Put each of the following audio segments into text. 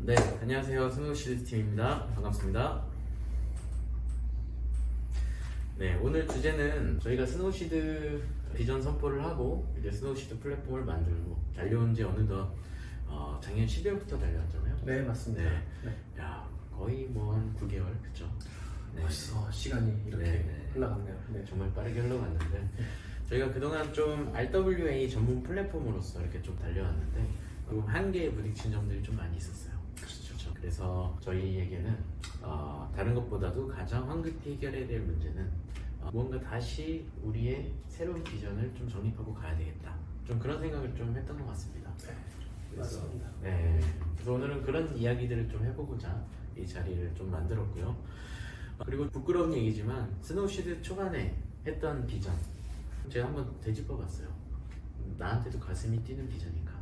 네, 안녕하세요. 스노우시드 팀입니다. 반갑습니다. 네, 오늘 주제는 저희가 스노우시드 비전 선포를 하고 이제 스노우시드 플랫폼을 만들고 달려온 지 어느덧 작년 12월부터 달려왔잖아요. 네, 맞습니다. 네. 네. 야, 거의 뭐 한 9개월, 그쵸? 네. 벌써 시간이 이렇게 네. 흘러갔네요. 네. 정말 빠르게 흘러갔는데 저희가 그동안 좀 RWA 전문 플랫폼으로서 이렇게 좀 달려왔는데 또 한계에 부딪힌 점들이 좀 많이 있었어요. 그렇죠. 그래서 저희에게는 다른 것보다도 가장 황급히 해결해야 될 문제는 무언가 다시 우리의 새로운 비전을 좀 정립하고 가야 되겠다. 좀 그런 생각을 좀 했던 것 같습니다. 네, 그래서, 맞습니다. 네. 그래서 오늘은 그런 이야기들을 좀 해보고자 이 자리를 좀 만들었고요. 그리고 부끄러운 얘기지만 스노우시드 초반에 했던 비전 제가 한번 되짚어봤어요. 나한테도 가슴이 뛰는 비전인가?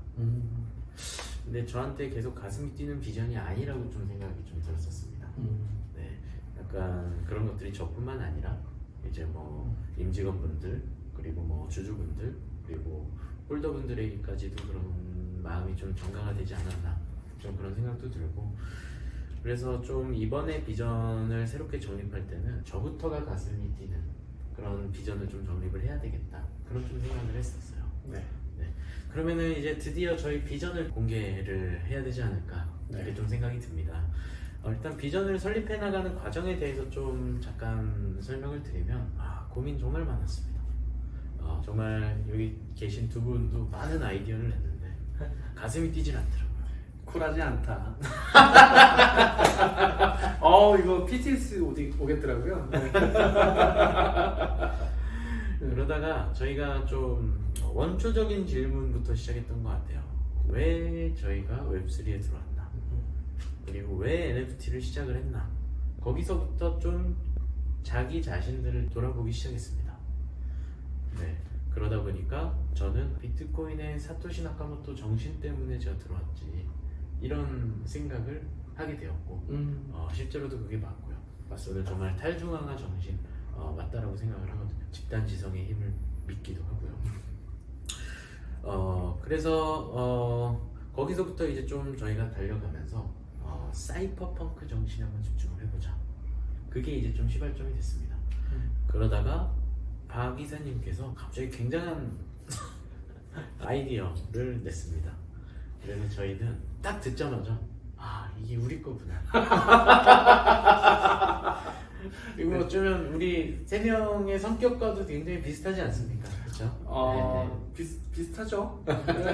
근데 저한테 계속 가슴이 뛰는 비전이 아니라고 좀 생각이 좀 들었었습니다. 네, 약간 그런 것들이 저뿐만 아니라 이제 뭐 임직원분들 그리고 뭐 주주분들 그리고 홀더분들에게까지도 그런 마음이 좀 전가가 되지 않았나 좀 그런 생각도 들고 그래서 좀 이번에 비전을 새롭게 정립할 때는 저부터가 가슴이 뛰는 그런 비전을 좀 정립을 해야 되겠다 그런 좀 생각을 했었어요. 네. 그러면은 이제 드디어 저희 비전을 공개를 해야 되지 않을까 이렇게 네. 좀 생각이 듭니다. 일단 비전을 설립해 나가는 과정에 대해서 좀 잠깐 설명을 드리면 고민 정말 많았습니다. 정말 여기 계신 두 분도 많은 아이디어를 냈는데 가슴이 뛰질 않더라고요. 쿨하지 않다. 이거 PTS 오겠더라고요. 네. 그러다가 저희가 좀 원초적인 질문부터 시작했던 것 같아요. 왜 저희가 웹3에 들어왔나? 그리고 왜 NFT를 시작을 했나? 거기서부터 좀 자기 자신들을 돌아보기 시작했습니다. 네, 그러다 보니까 저는 비트코인의 사토시 나카모토 정신 때문에 제가 들어왔지 이런 생각을 하게 되었고 실제로도 그게 맞고요. 저는 정말 탈중앙화 정신 맞다라고 생각을 하거든요. 집단 지성의 힘을 믿기도 하고요. 그래서 거기서부터 이제 좀 저희가 달려가면서 사이퍼펑크 정신에 한번 집중을 해보자. 그게 이제 좀 시발점이 됐습니다. 그러다가 박 이사님께서 갑자기 굉장한 아이디어를 냈습니다. 그래서 저희는 딱 듣자마자 이게 우리 거구나. 그리고 어쩌면 우리 세 명의 성격과도 굉장히 비슷하지 않습니까? 그렇죠? 비슷하죠.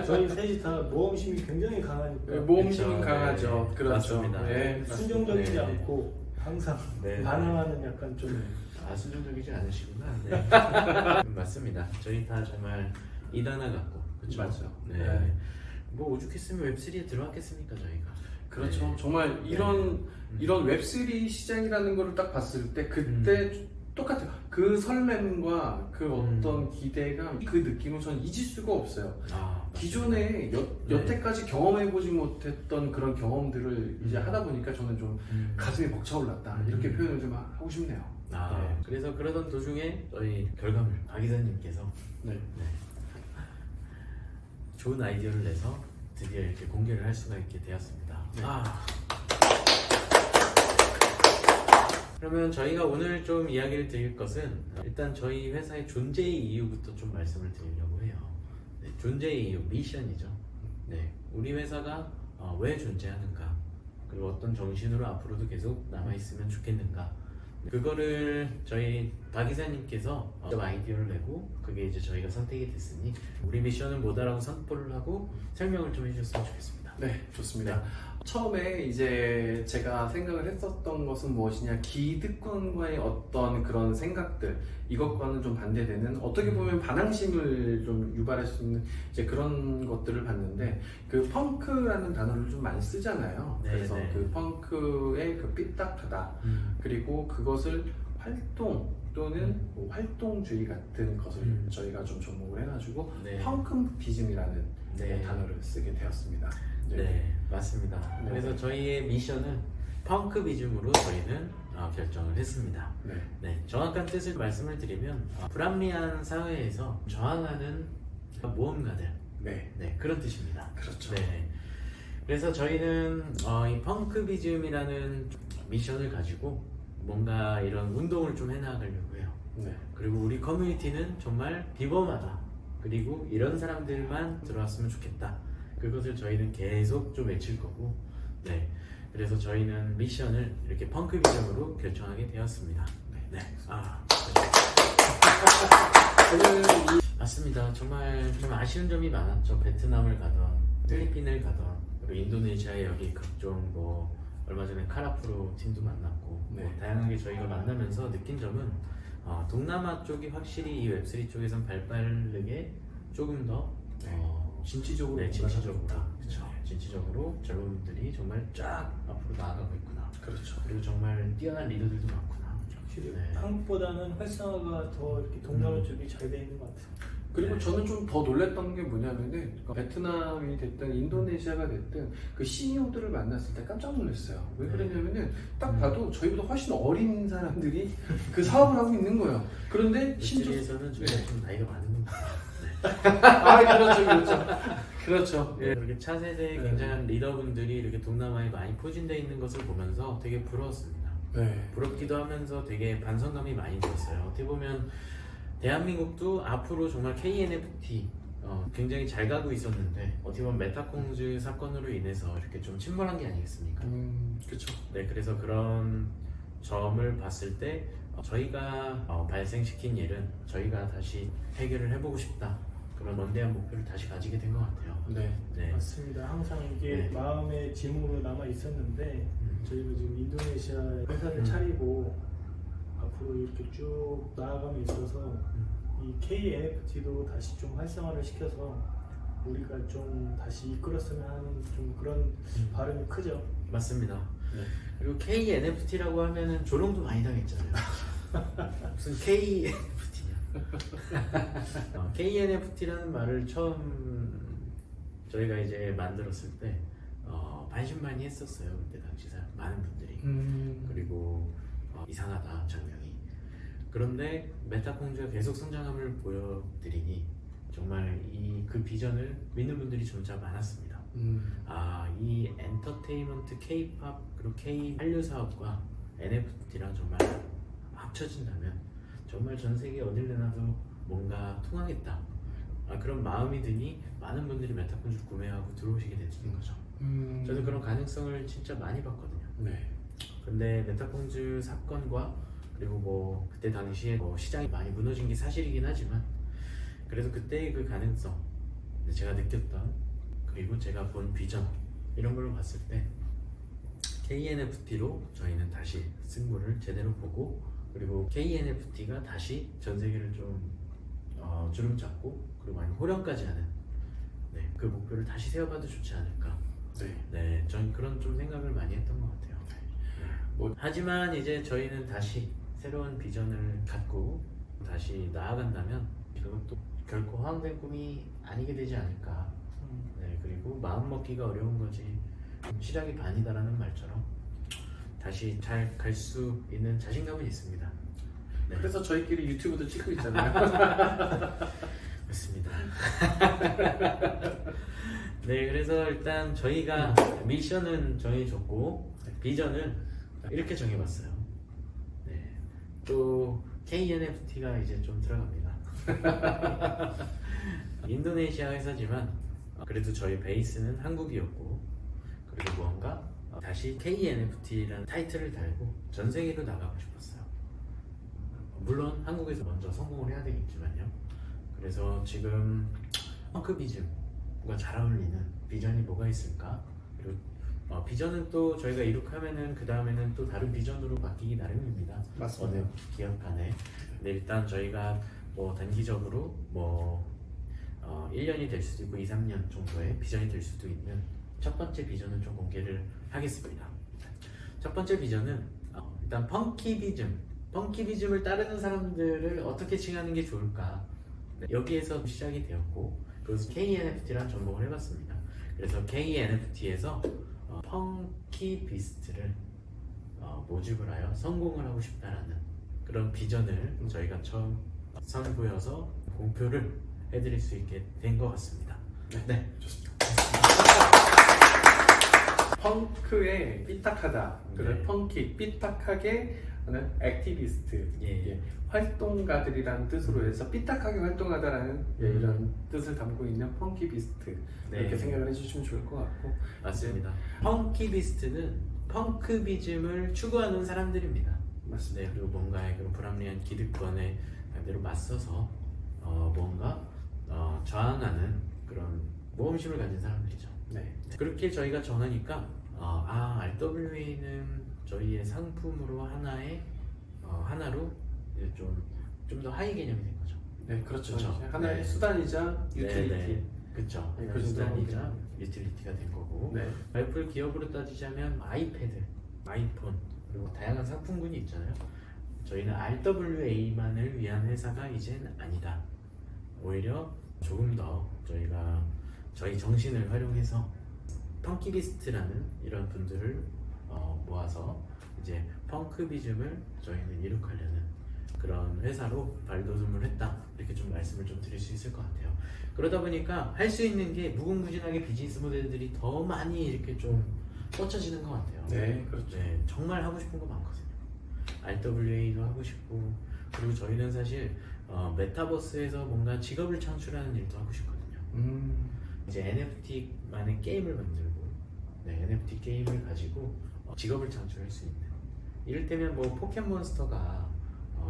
저희 셋이 다 모험심이 굉장히 강하니까 모험심은 그쵸, 강하죠. 네. 그렇죠. 맞습니다. 네, 순종적이지 네. 않고 항상 네. 반항하는 약간 좀 순종적이지 않으시구나. 네. 맞습니다. 저희 다 정말 이단아 같고 그렇죠? 맞죠. 네. 네. 뭐 오죽했으면 웹3에 들어왔겠습니까 저희가. 그렇죠. 네. 정말 이런 웹3 시장이라는 거를 딱 봤을 때 그때 똑같아요. 그 설렘과 그 어떤 기대감, 그 느낌을 저는 잊을 수가 없어요. 기존에 여태까지 경험해보지 못했던 그런 경험들을 이제 하다 보니까 저는 좀 가슴이 벅차올랐다 이렇게 표현을 좀 하고 싶네요. 네. 그래서 그러던 도중에 저희 결과물 박 이사님께서 네. 좋은 아이디어를 내서 드디어 이렇게 공개를 할 수가 있게 되었습니다. 네. 그러면 저희가 오늘 좀 이야기를 드릴 것은 일단 저희 회사의 존재의 이유부터 좀 말씀을 드리려고 해요. 네, 존재의 이유, 미션이죠. 네, 우리 회사가 왜 존재하는가 그리고 어떤 정신으로 앞으로도 계속 남아있으면 좋겠는가 그거를 저희 박 이사님께서 아이디어를 내고 그게 이제 저희가 선택이 됐으니 우리 미션은 뭐다라고 선포를 하고 설명을 좀 해주셨으면 좋겠습니다. 네, 좋습니다. 처음에 이제 제가 생각을 했었던 것은 무엇이냐, 기득권과의 어떤 그런 생각들, 이것과는 좀 반대되는, 어떻게 보면 반항심을 좀 유발할 수 있는 이제 그런 것들을 봤는데, 그 펑크라는 단어를 좀 많이 쓰잖아요. 네, 그래서 네. 그 펑크의 그 삐딱하다, 그리고 그것을 활동 또는 뭐 활동주의 같은 것을 저희가 좀 접목을 해가지고 네. 펑크비즘이라는 네. 단어를 쓰게 되었습니다. 네, 맞습니다. 네. 그래서 저희의 미션은 펑크비즘으로 저희는 결정을 했습니다. 네. 네, 정확한 뜻을 말씀을 드리면 불합리한 사회에서 저항하는 모험가들 네. 네, 그런 뜻입니다. 그렇죠. 네. 그래서 저희는 이 펑크비즘이라는 미션을 가지고 뭔가 이런 운동을 좀 해나가려고 해요. 네. 그리고 우리 커뮤니티는 정말 비범하다. 그리고 이런 사람들만 들어왔으면 좋겠다. 그것을 저희는 계속 좀 외칠 거고, 네. 그래서 저희는 미션을 이렇게 펑크비즘으로 결정하게 되었습니다. 네. 저는 맞습니다. 정말 좀 아쉬운 점이 많았죠. 베트남을 가던, 필리핀을 가던, 그리고 인도네시아의 여기 각종 뭐 얼마 전에 카라프로 팀도 만났고, 네. 뭐 다양하게 저희가 만나면서 느낀 점은 동남아 쪽이 확실히 이 웹3 쪽에선 발빠르게 조금 더 진취적으로 네, 진취적으로, 뭔가를 그렇죠. 진취적으로 젊은 분들이 정말 쫙 앞으로 나아가고 있구나. 그렇죠. 그리고 정말 뛰어난 리더들도 많구나. 확실히 네. 한국보다는 활성화가 더 이렇게 동남아 쪽이 잘 돼 있는 것 같아요. 그리고 네. 저는 좀 더 놀랬던 게 뭐냐면은 베트남이 됐든 인도네시아가 됐든 그 CEO들을 만났을 때 깜짝 놀랐어요. 왜 네. 그랬냐면은 딱 봐도 저희보다 훨씬 어린 사람들이 그 사업을 하고 있는 거예요. 그런데 심지어 웹3에서는 저희가 좀 나이가 많은 것 그렇죠. 예, 그렇게 차세대 네. 굉장한 리더분들이 이렇게 동남아에 많이 포진되어 있는 것을 보면서 되게 부러웠습니다. 네. 부럽기도 하면서 되게 반성감이 많이 들었어요. 어떻게 보면 대한민국도 앞으로 정말 KNFT 굉장히 잘 가고 있었는데 어떻게 보면 메타콩즈 사건으로 인해서 이렇게 좀 침몰한 게 아니겠습니까? 그렇죠. 네, 그래서 그런 점을 봤을 때 저희가 발생시킨 일은 저희가 다시 해결을 해보고 싶다. 그런 원대한 목표를 다시 가지게 된 것 같아요. 네. 네. 맞습니다. 항상 이게 네. 마음의 짐으로 남아 있었는데 저희가 지금 인도네시아 회사를 차리고 앞으로 이렇게 쭉 나아감에 있어서 이 KNFT도 다시 좀 활성화를 시켜서 우리가 좀 다시 이끌었으면 하는 좀 그런 바람이 크죠. 맞습니다. 네. 그리고 KNFT라고 하면은 조롱도 많이 당했잖아요. 무슨 KNFT냐? KNFT라는 말을 처음 저희가 이제 만들었을 때 반신반의했었어요. 그때 당시 많은 분들이. 그리고 이상하다 장면이. 그런데 메타콩즈가 계속 성장함을 보여드리니 정말 그 비전을 믿는 분들이 점차 많았습니다. 이 엔터테인먼트 K-팝 그리고 K 한류 사업과 NFT랑 정말 합쳐진다면 정말 전 세계 어딜 내놔도 뭔가 통하겠다. 그런 마음이 드니 많은 분들이 메타콘즈를 구매하고 들어오시게 되는 거죠. 저는 그런 가능성을 진짜 많이 봤거든요. 네. 근데 메타콘즈 사건과 그리고 뭐 그때 당시에 시장이 많이 무너진 게 사실이긴 하지만 그래도 그때의 그 가능성, 제가 느꼈던 그리고 제가 본 비전 이런 걸로 봤을 때 KNFT로 저희는 다시 승부를 제대로 보고 그리고 KNFT가 다시 전 세계를 좀 주름 잡고 그리고 아니면 호령까지 하는 그 목표를 다시 세워봐도 좋지 않을까. 네, 전 그런 좀 생각을 많이 했던 것 같아요. 하지만 이제 저희는 다시 새로운 비전을 갖고 다시 나아간다면 그것도 결코 허황된 꿈이 아니게 되지 않을까. 네, 그리고 마음 먹기가 어려운 거지 시작이 반이다라는 말처럼 다시 잘 갈 수 있는 자신감은 있습니다. 네. 그래서 저희끼리 유튜브도 찍고 있잖아요. 맞습니다. 네, 그래서 일단 저희가 미션은 정해줬고 비전은 이렇게 정해봤어요. 네, 또 KNFT가 이제 좀 들어갑니다. 인도네시아 회사지만 그래도 저희 베이스는 한국이었고 그리고 무언가 다시 KNFT라는 타이틀을 달고 전 세계로 나가고 싶었어요. 물론 한국에서 먼저 성공을 해야 되겠지만요. 그래서 지금 펑크비즘과 잘 어울리는 비전이 뭐가 있을까? 그리고 비전은 또 저희가 이룩하면은 그 다음에는 또 다른 비전으로 바뀌기 나름입니다. 맞습니다. 어느 기업 간에. 근데 일단 저희가 뭐 단기적으로 1년이 될 수도 있고 2, 3년 정도의 비전이 될 수도 있는 첫 번째 비전을 좀 공개를 하겠습니다. 첫 번째 비전은 일단 펑키비즘을 따르는 사람들을 어떻게 칭하는 게 좋을까? 여기에서 시작이 되었고 그래서 KNFT란 접목을 해봤습니다. 그래서 KNFT에서 펑키비스트를 모집을 하여 성공을 하고 싶다라는 그런 비전을 저희가 처음 선보여서 공표를 해드릴 수 있게 된 것 같습니다. 네, 좋습니다. 펑크에 삐딱하다, 그래 네. 펑키 삐딱하게 하는 액티비스트, 예. 활동가들이라는 뜻으로 해서 삐딱하게 활동하다라는 이런 뜻을 담고 있는 펑키비스트 네. 이렇게 생각을 해주시면 좋을 것 같고. 맞습니다. 펑키비스트는 펑크비즘을 추구하는 사람들입니다. 맞습니다. 네, 그리고 뭔가의 그런 불합리한 기득권에 반대로 맞서서 뭔가 저항하는 그런 모험심을 가진 사람들이죠. 네. 그렇게 저희가 정하니까 RWA는 저희의 상품으로 하나로 좀 더 하위 개념이 된 거죠. 네, 그렇죠. 그렇죠. 하나의 네. 수단이자 유틸리티. 네, 그렇죠. 네, 그 그 수단이자 정도로 유틸리티가 된 거고. 네. 애플 기업으로 따지자면 아이패드, 아이폰 그리고 다양한 상품군이 있잖아요. 저희는 RWA만을 위한 회사가 이젠 아니다. 오히려 조금 더 저희가 저희 정신을 활용해서 펑키비스트라는 이런 분들을 모아서 이제 펑크비즘을 저희는 이룩하려는 그런 회사로 발돋움을 했다, 이렇게 좀 말씀을 좀 드릴 수 있을 것 같아요. 그러다 보니까 할 수 있는 게 무궁무진하게 비즈니스 모델들이 더 많이 이렇게 좀 뻗쳐지는 것 같아요. 네, 그렇죠. 네, 정말 하고 싶은 거 많거든요. RWA도 하고 싶고, 그리고 저희는 사실 메타버스에서 뭔가 직업을 창출하는 일도 하고 싶거든요. 이제 NFT만의 게임을 만들고, 네, NFT 게임을 가지고 직업을 창출할 수 있는. 이를테면 뭐 포켓몬스터가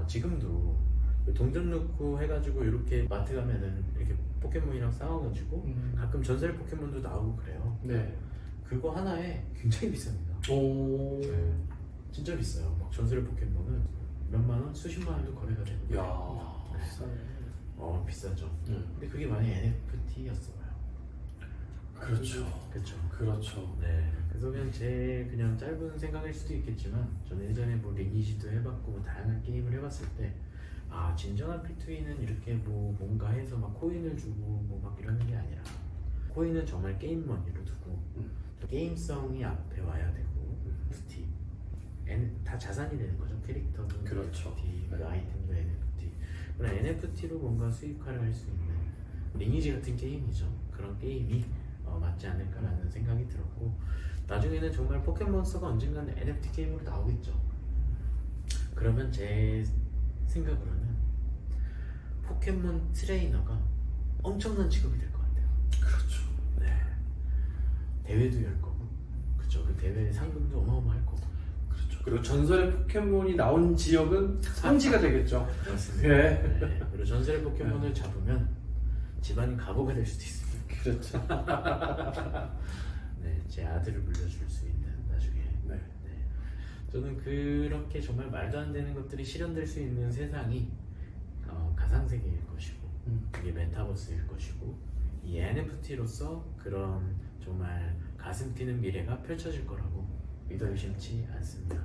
지금도 동전 넣고 해가지고 이렇게 마트 가면은 이렇게 포켓몬이랑 싸워가지고 가끔 전설 포켓몬도 나오고 그래요. 네. 그거 하나에 굉장히 비쌉니다. 오. 네, 진짜 비싸요. 막 전설 포켓몬은 몇만 원, 수십만 원도 거래가 되고. 야. 비싸네. 비싸죠. 근데 그게 만약 NFT였어요. 그렇죠. 그렇죠. 그렇죠. 네. 그래서 그냥 짧은 생각일 수도 있겠지만, 저는 예전에 뭐 리니지도 해봤고 뭐 다양한 게임을 해봤을 때, 진정한 P2E는 이렇게 뭐 뭔가 해서 막 코인을 주고 뭐 막 이러는 게 아니라, 코인은 정말 게임 머니로 두고 게임성이 앞에 와야 되고, NFT 다 자산이 되는 거죠. 캐릭터도 그렇죠. NFT, 그 아이템도 NFT. 그런 NFT로 뭔가 수익화를 할 수 있는 리니지 같은 게임이죠. 그런 게임이 맞지 않을까라는 생각이 들었고, 나중에는 정말 포켓몬스터가 언젠가는 NFT 게임으로 나오겠죠. 그러면 제 생각으로는 포켓몬 트레이너가 엄청난 직업이 될 것 같아요. 그렇죠. 네. 대회도 열 거고, 그쵸. 그 대회 상금도 어마어마할 거고. 그렇죠. 그리고 전설의 포켓몬이 나온 지역은 성지가 되겠죠. 맞습니다. 네. 네. 그리고 전설의 포켓몬을 잡으면 집안이 가보가 될 수도 있습니다. 그렇죠. 네, 제 아들을 물려줄 수 있는 나중에. 네. 네. 저는 그렇게 정말 말도 안 되는 것들이 실현될 수 있는 세상이 가상세계일 것이고, 그게 메타버스일 것이고, 이 NFT로서 그런 정말 가슴 뛰는 미래가 펼쳐질 거라고 믿어 의심치 않습니다.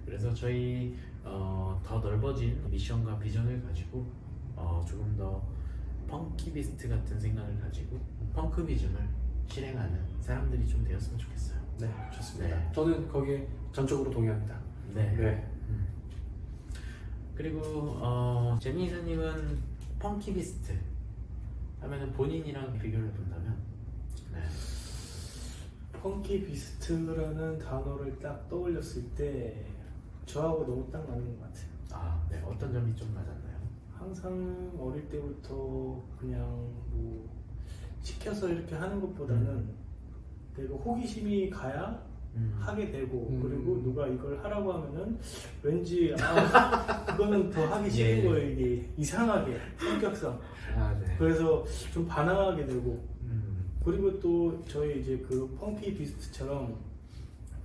그래서 저희 더 넓어진 미션과 비전을 가지고 조금 더 펑키비스트 같은 생각을 가지고 펑크비즘을 실행하는 사람들이 좀 되었으면 좋겠어요. 네, 좋습니다. 네. 저는 거기에 전적으로 동의합니다. 네. 네. 그리고 재민 이사님은 펑키비스트 하면은 본인이랑 비교를 본다면, 네. 펑키 비스트라는 단어를 딱 떠올렸을 때 저하고 너무 딱 맞는 것 같아요. 네. 어떤 점이 좀 맞았나요? 항상 어릴 때부터 그냥 뭐 시켜서 이렇게 하는 것보다는 내가 호기심이 가야 하게 되고, 그리고 누가 이걸 하라고 하면은 왠지 그거는 더 하기 싫은 예. 거예요. 이게 이상하게 성격상. 네. 그래서 좀 반항하게 되고, 그리고 또 저희 이제 그 펑키 비스트처럼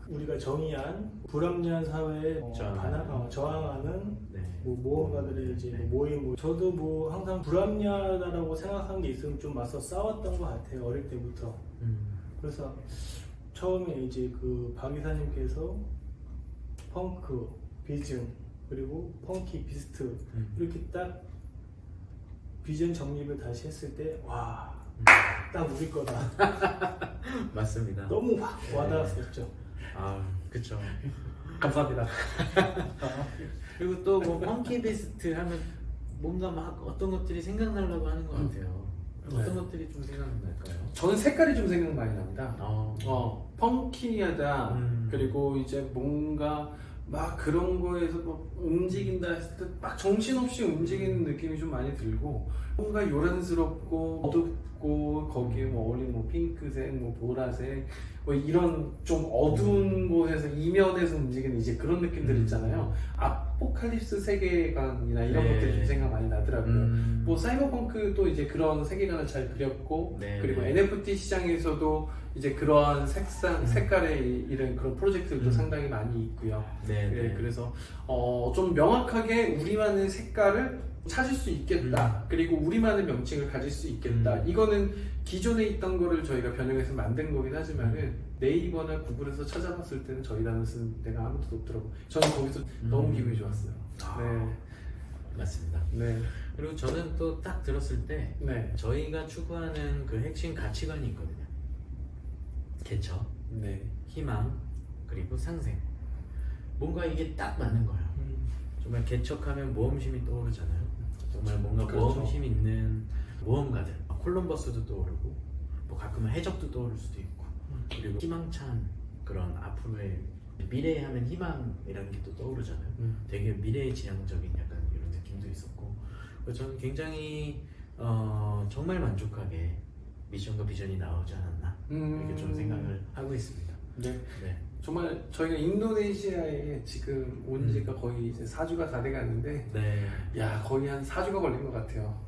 우리가 정의한 불합리한 사회에 저항하는 네. 뭐 모험가들의 이제 네. 모임, 저도 뭐 항상 불합리하다라고 생각한 게 있으면 좀 맞서 싸웠던 것 같아요, 어릴 때부터. 그래서 처음에 이제 그 박 이사님께서 펑크, 비즘, 그리고 펑키 비스트 이렇게 딱 비전 정립을 다시 했을 때 와, 딱 우리 거다. 맞습니다. 너무 확 와닿았었죠. 그쵸. 감사합니다. 그리고 또 뭐 펑키비스트 하면 뭔가 막 어떤 것들이 생각나려고 하는 것 같아요. 어떤 네. 것들이 좀 생각날까요? 저는 색깔이 좀 생각 많이 납니다. 펑키하다. 음. 그리고 이제 뭔가 막 그런 거에서 뭐 움직인다 했을 때 막 정신없이 움직이는 느낌이 좀 많이 들고, 뭔가 요란스럽고 어둡고 거기에 뭐 어울리는 뭐 핑크색, 뭐 보라색, 뭐 이런 좀 어두운 곳에서 이면에서 움직이는 이제 그런 느낌들 있잖아요. 아포칼립스 세계관이나 이런 네. 것들이 좀 생각 많이 나더라고요. 음. 뭐 사이버펑크도 이제 그런 세계관을 잘 그렸고, 네, 그리고 네. NFT 시장에서도 이제 그러한 색깔의 이런 그런 프로젝트들도 상당히 많이 있고요. 네, 네, 네. 그래서 좀 명확하게 우리만의 색깔을 찾을 수 있겠다. 그리고 우리만의 명칭을 가질 수 있겠다. 이거는 기존에 있던 거를 저희가 변형해서 만든 거긴 하지만은 네이버나 구글에서 찾아봤을 때는 저희 단어 쓰는 데가 아무도 없더라고요. 저는 거기서 너무 기분이 좋았어요. 아, 맞습니다. 네. 그리고 저는 또 딱 들었을 때 네. 저희가 추구하는 그 핵심 가치관이 있거든요. 개척, 네. 희망, 그리고 상생. 뭔가 이게 딱 맞는 거예요. 정말 개척하면 모험심이 떠오르잖아요. 정말 뭔가 그렇죠. 모험심 있는 모험가들. 콜럼버스도 떠오르고, 뭐 가끔은 해적도 떠오를 수도 있고, 그리고 희망찬 그런 앞으로의 미래에 하면 희망이라는 게 또 떠오르잖아요. 되게 미래지향적인 약간 이런 느낌도 있었고, 그래서 저는 굉장히 정말 만족하게 미션과 비전이 나오지 않았나 이렇게 좀 생각을 하고 있습니다. 네. 네. 정말 저희가 인도네시아에 지금 온 지가 거의 이제 4주가 다 돼가는데, 네. 야, 거의 한 4주가 걸린 것 같아요.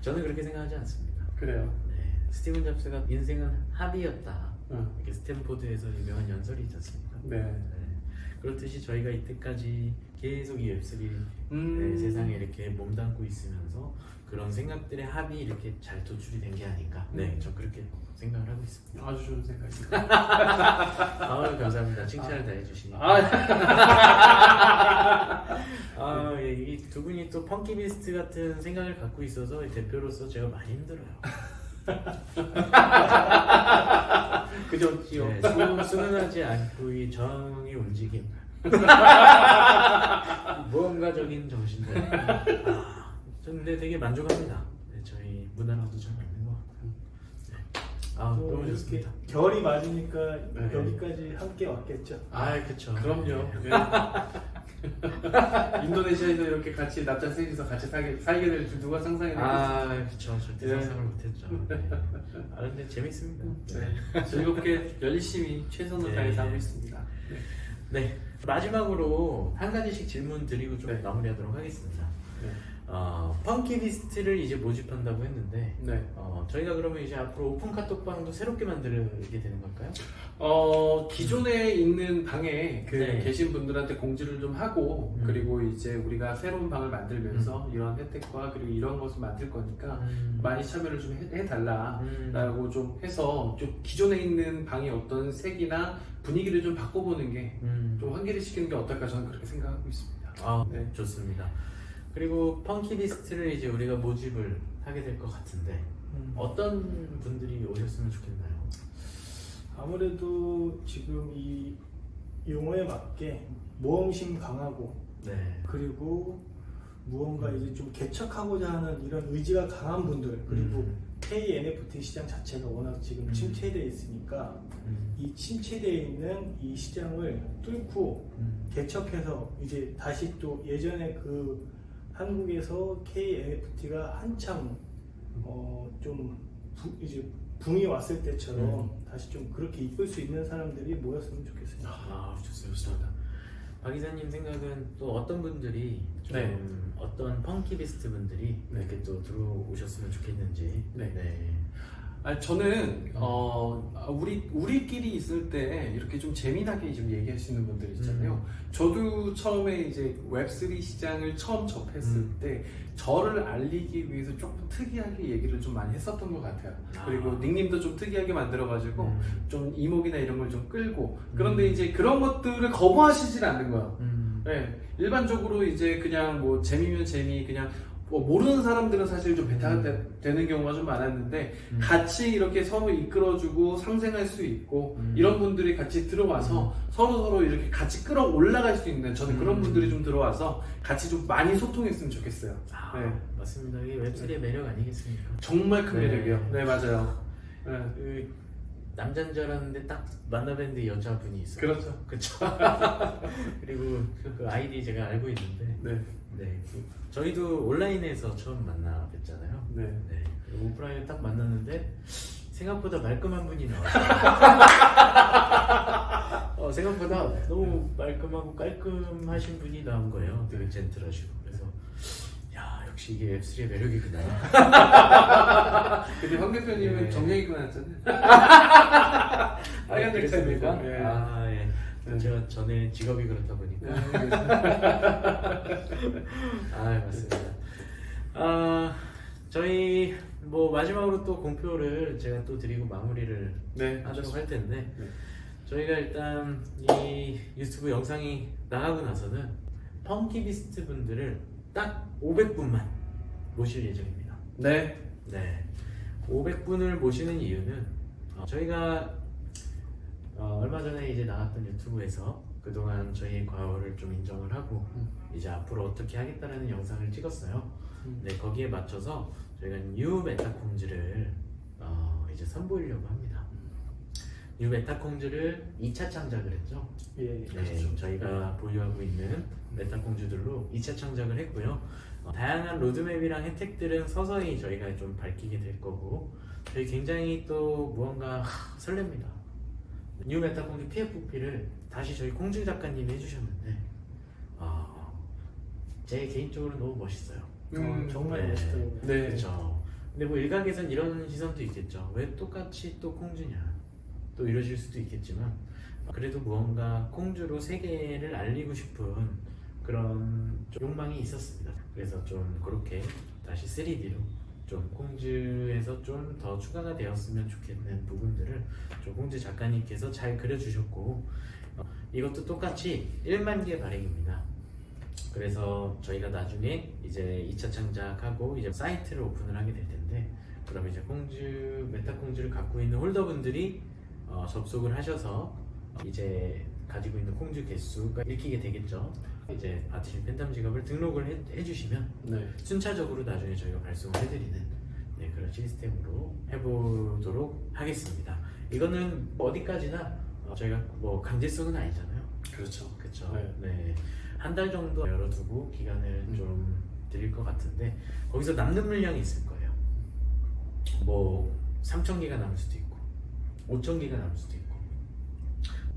저는 그렇게 생각하지 않습니다. 그래요. 네. 스티븐 잡스가 인생은 합이었다. 응. 이렇게 스탠포드에서 유명한 연설이 있지 않습니까? 네. 네. 그렇듯이 저희가 이때까지 계속 이 웹3 음. 세상에 이렇게 몸담고 있으면서 그런 생각들의 합이 이렇게 잘 도출이 된 게 아닌가. 네, 저 그렇게 생각을 하고 있습니다. 아주 좋은 생각이에요. 아, 감사합니다. 칭찬을 다 해주시니까. 예, 이 두 분이 또 펑키비스트 같은 생각을 갖고 있어서 대표로서 제가 많이 힘들어요. 그죠, 네, 순응하지 않고 이 정의 움직임. 무언가적인 정신들. 저는 근데 되게 만족합니다. 네, 저희 문화랑도 잘 맞는 것 같고요. 네. 너무 이렇게 좋습니다. 결이 맞으니까 네. 여기까지 함께 왔겠죠. 그쵸. 그럼요. 네. 인도네시아에서 이렇게 같이 납작 셋이서 같이 살게 될 줄 누가 상상했겠어요. 그쵸. 절대 네. 상상을 못했죠. 네. 근데 재밌습니다. 네. 즐겁게 열심히 최선을 네. 다해서 하고 있습니다. 네. 네. 마지막으로 한 가지씩 질문 드리고 좀 네. 마무리하도록 하겠습니다. 네. 펑키비스트를 이제 모집한다고 했는데 네. 저희가 그러면 이제 앞으로 오픈 카톡방도 새롭게 만들게 되는 걸까요? 기존에 있는 방에 네. 계신 분들한테 공지를 좀 하고, 그리고 이제 우리가 새로운 방을 만들면서 이런 혜택과 그리고 이런 것을 만들 거니까 많이 참여를 좀 해달라라고 좀 해서 좀 기존에 있는 방의 어떤 색이나 분위기를 좀 바꿔보는 게 좀 환기를 시키는 게 어떨까, 저는 그렇게 생각하고 있습니다. 네. 좋습니다. 그리고 펑키비스트를 이제 우리가 모집을 하게 될 것 같은데 어떤 분들이 오셨으면 좋겠나요? 아무래도 지금 이 용어에 맞게 모험심 강하고, 네. 그리고 무언가 이제 좀 개척하고자 하는 이런 의지가 강한 분들, 그리고 KNFT 시장 자체가 워낙 지금 침체되어 있으니까 이 침체되어 있는 이 시장을 뚫고 개척해서 이제 다시 또 예전에 그 한국에서 KNFT가 한참 좀 이제 붐이 왔을 때처럼 다시 좀 그렇게 이끌 수 있는 사람들이 모였으면 좋겠어요. 좋습니다. 박 이사님 생각은 또 어떤 분들이 좀 네. 어떤 펑키비스트 분들이 이렇게 또 들어오셨으면 좋겠는지. 네. 저는 우리끼리 있을 때 이렇게 좀 재미나게 좀 얘기할 수 있는 분들 있잖아요. 저도 처음에 이제 웹3 시장을 처음 접했을 때 저를 알리기 위해서 조금 특이하게 얘기를 좀 많이 했었던 것 같아요. 그리고 닉님도 좀 특이하게 만들어가지고 좀 이목이나 이런 걸 좀 끌고, 그런데 이제 그런 것들을 거부하시질 않는 거예요. 네, 일반적으로 이제 그냥 뭐 재미면 재미, 그냥 뭐 모르는 사람들은 사실 좀 배타가 되는 경우가 좀 많았는데 같이 이렇게 서로 이끌어주고 상생할 수 있고 이런 분들이 같이 들어와서 서로 이렇게 같이 끌어올라갈 수 있는 저는 그런 분들이 좀 들어와서 같이 좀 많이 소통했으면 좋겠어요. 네. 맞습니다. 이게 웹3의 매력 아니겠습니까? 정말 큰 네. 매력이요. 네, 맞아요. 네. 그 남자인 줄 알았는데 딱 만나뵀는데 여자분이 있어요. 그렇죠. 그쵸. 그리고 그 아이디 제가 알고 있는데 네. 네, 저희도 온라인에서 처음 만나 뵀잖아요. 네. 네, 그리고 오프라인에 딱 만났는데 생각보다 말끔한 분이 나왔어요. 생각보다 너무 말끔하고 깔끔하신 분이 나온 거예요. 되게 젠틀하시고. 그래서 야, 역시 이게 웹3의 매력이구나. 근데 황 대표님은 네. 정장 입고 나왔잖아요. 빨간 그랬습니까? 넥타이. 네. 아, 예. 네. 제가 전에 직업이 그렇다 보니까. 아, 맞습니다. 저희 뭐 마지막으로 또 공표를 제가 또 드리고 마무리를 네. 하도록 할 텐데 네. 저희가 일단 이 유튜브 영상이 나가고 나서는 펑키비스트 분들을 딱 500분만 모실 예정입니다. 네. 네, 500분을 모시는 이유는 저희가 얼마 전에 이제 나왔던 유튜브에서 그동안 저희의 과오를 좀 인정을 하고 이제 앞으로 어떻게 하겠다라는 영상을 찍었어요. 네, 거기에 맞춰서 저희가 뉴 메타콩즈를 이제 선보이려고 합니다. 뉴 메타콩즈를 2차 창작을 했죠. 예, 네, 그렇죠. 저희가 보유하고 있는 메타콩즈들로 2차 창작을 했고요. 다양한 로드맵이랑 혜택들은 서서히 저희가 좀 밝히게 될 거고 저희 굉장히 또 무언가 설렙니다. 뉴 메타콩즈 PFP를 다시 저희 콩준 작가님이 해주셨는데 제 개인적으로 너무 멋있어요. 정말 네. 멋있더라고요. 네. 그렇죠. 근데 뭐 일각에선 이런 시선도 있겠죠. 왜 똑같이 또 콩주냐 또 이러실 수도 있겠지만 그래도 무언가 콩주로 세계를 알리고 싶은 그런 좀 욕망이 있었습니다. 그래서 좀 그렇게 다시 3D로 좀 콩주에서 좀 더 추가가 되었으면 좋겠는 부분들을 좀 콩주 작가님께서 잘 그려주셨고 이것도 똑같이 1만 개 발행입니다. 그래서 저희가 나중에 이제 2차 창작하고 이제 사이트를 오픈을 하게 될 텐데 그럼 이제 콩주 메타콩주를 갖고 있는 홀더분들이 접속을 하셔서 이제 가지고 있는 콩주 개수가 읽히게 되겠죠. 이제 아티실 팬텀 지갑을 등록을 해주시면 네. 순차적으로 나중에 저희가 발송을 해드리는 그런 시스템으로 해보도록 하겠습니다. 이거는 어디까지나 저희가 뭐 강제성은 아니잖아요. 그렇죠. 그렇죠. 네. 네. 한 달 정도 열어두고 기간을 좀 드릴 것 같은데 거기서 남는 물량이 있을 거예요. 뭐 3,000개가 남을 수도 있고 5,000개가 남을 수도 있고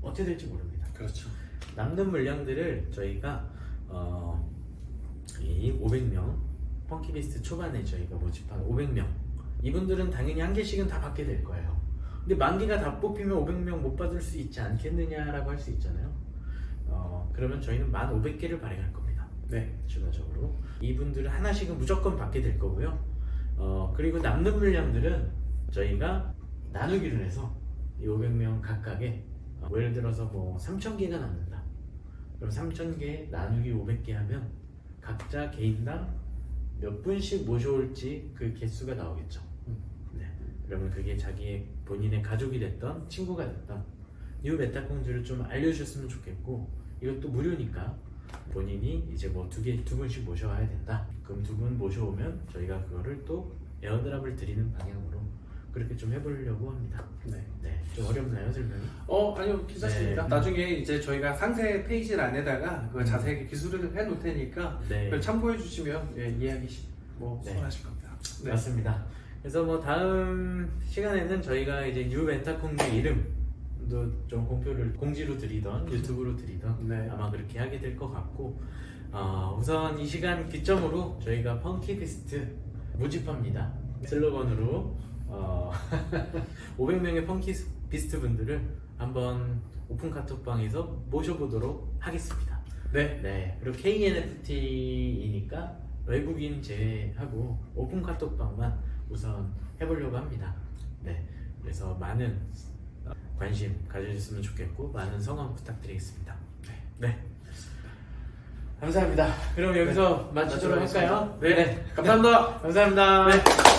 어떻게 될지 모릅니다. 그렇죠. 남는 물량들을 저희가 이 500명 펑키비스트 초반에 저희가 모집한 500명 이분들은 당연히 한 개씩은 다 받게 될 거예요. 근데 만 개가 다 뽑히면 500명 못 받을 수 있지 않겠느냐라고 할 수 있잖아요. 그러면 저희는 1,500개를 발행할 겁니다. 네. 추가적으로 이분들은 하나씩은 무조건 받게 될 거고요. 그리고 남는 물량들은 저희가 나누기를 해서 이 500명 각각에 예를 들어서 뭐 3,000개가 남는다. 그럼 3,000개 나누기 500개 하면 각자 개인당 몇 분씩 모셔올지 그 개수가 나오겠죠. 네. 그러면 그게 자기의 본인의 가족이 됐던 친구가 됐던 뉴 메타콩즈를 좀 알려주셨으면 좋겠고 이것도 무료니까 본인이 이제 뭐 두 분씩 모셔와야 된다. 그럼 2분 모셔오면 저희가 그거를 또 에어드랍을 드리는 방향으로 그렇게 좀 해보려고 합니다. 네. 네. 좀 어렵나요, 설명이? 아니요, 괜찮습니다. 네. 나중에 이제 저희가 상세 페이지 안에다가 그걸 자세하게 기술을 해놓을 테니까 네. 그걸 참고해 주시면 이해하기 뭐 네. 수월하실 겁니다. 네. 맞습니다. 그래서 뭐 다음 시간에는 저희가 이제 뉴 메타콩즈 이름도 좀 공지로 드리던 유튜브로 드리던 네. 아마 그렇게 하게 될 것 같고 우선 이 시간 기점으로 저희가 펑키비스트 모집합니다. 슬로건으로 500명의 펑키비스트 분들을 한번 오픈 카톡방에서 모셔보도록 하겠습니다. 네. 네. 그리고 KNFT이니까 외국인 제외하고 오픈 카톡방만 우선 해보려고 합니다. 네. 그래서 많은 관심 가져주셨으면 좋겠고 많은 성원 부탁드리겠습니다. 네. 감사합니다. 그럼 여기서 마치도록 할까요? 네. 감사합니다. 감사합니다. 네.